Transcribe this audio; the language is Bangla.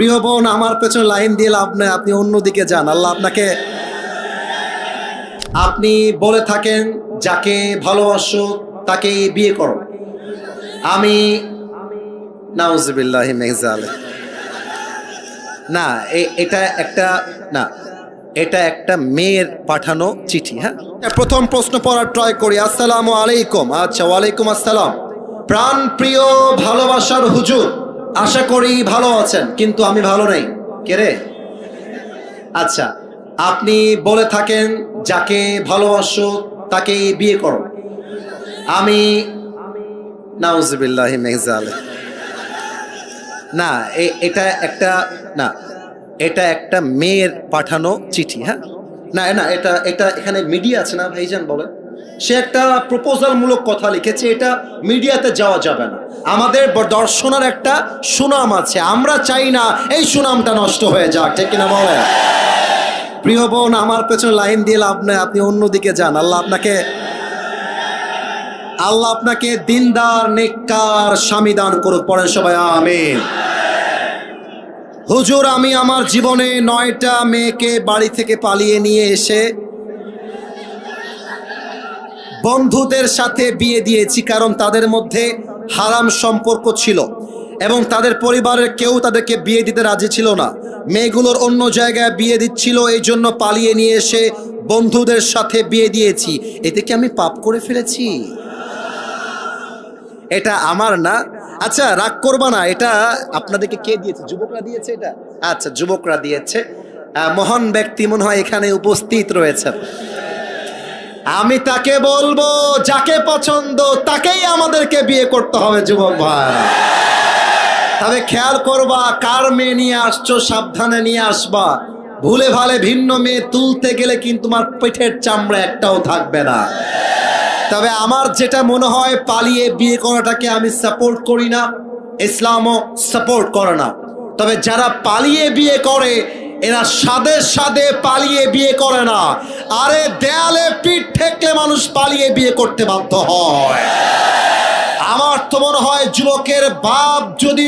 প্রিয় বোন, আমার পেছনে লাইন দিয়ে লাভ নেই, আপনি অন্যদিকে যান। আল্লাহ আপনাকে, আপনি বলে থাকেন যাকে ভালোবাসো তাকেই বিয়ে করো। আমি নাউজুবিল্লাহি মিন যালিক। না, এটা একটা, না, এটা একটা মেয়ের পাঠানো চিঠি। হ্যাঁ, প্রথম প্রশ্ন পড়ার ট্রাই করি। আসসালামু আলাইকুম। আচ্ছা, ওয়ালাইকুম আসসালাম। প্রাণ প্রিয় ভালোবাসার হুজুর, আশা করি ভালো আছেন, কিন্তু আমি ভালো নেই। কে রে? আচ্ছা, আপনি বলে থাকেন যাকে ভালোবাসো তাকেই বিয়ে করো। আমি নাউজুবিল্লাহি মিন যালিক। না, এটা একটা, না, এটা একটা মেয়ের পাঠানো চিঠি। হ্যাঁ, না না, এটা এটা এখানে মিডিয়া আছে না ভাইজান, বলে সে একটা প্রপোজাল মূলক কথা লিখেছে, এটা মিডিয়াতে যাওয়া যাবে না। আমাদের দর্শনের একটা সুনাম আছে, আমরা চাই না এই সুনামটা নষ্ট হয়ে যাক, ঠিক কিনা বলে? প্রিয় বোন, আমার পেছনে লাইন দিয়ে লাভ নেই, আপনি অন্যদিকে যান। আল্লাহ আপনাকে দিনদার নেককার স্বামী দান করুক। পড়েন সবাই আমিন। হুজুর, আমি আমার জীবনে 9টা মেয়েকে বাড়ি থেকে পালিয়ে নিয়ে এসে বন্ধুদের সাথে বিয়ে দিয়েছি, কারণ তাদের মধ্যে হারাম সম্পর্ক ছিল এবং তাদের পরিবারের কেউ তাদেরকে বিয়ে দিতে রাজি ছিল না। মেয়েগুলোর অন্য জায়গায় বিয়ে দিচ্ছিল, এই জন্য পালিয়ে নিয়ে এসে বন্ধুদের সাথে বিয়ে দিয়েছি। এতে কি আমি পাপ করে ফেলেছি? এটা আমার না। আচ্ছা, রাগ করবা না, এটা আপনাদেরকে কে দিয়েছে? যুবকরা দিয়েছে এটা? আচ্ছা, যুবকরা দিয়েছে। মহান ব্যক্তি মনে হয় এখানে উপস্থিত রয়েছেন। আমি তাকে বলবো, যাকে পছন্দ তাকেই আমাদেরকে বিয়ে করতে হবে যুবক ভাই। তবে খেয়াল করবা, কার মেয়ে নিয়ে আসছো সাবধানে নিয়ে আসবা। ভুলে ভালে ভিন্ন মেয়ে তুলতে গেলে কিন্তু তোমার পেটের চামড়া একটাও থাকবে না। তবে আমার যেটা মনে হয়, পালিয়ে বিয়ে করাটাকে আমি সাপোর্ট করি না, ইসলামও সাপোর্ট করে না। তবে যারা পালিয়ে বিয়ে করে, এরা সাদে সাদে পালিয়ে বিয়ে করে না। আরে দেয়ালে পিঠ ঠেকলে মানুষ পালিয়ে বিয়ে করতে বাধ্য হয়। আমার তো মনে হয় যুবকের বাপ যদি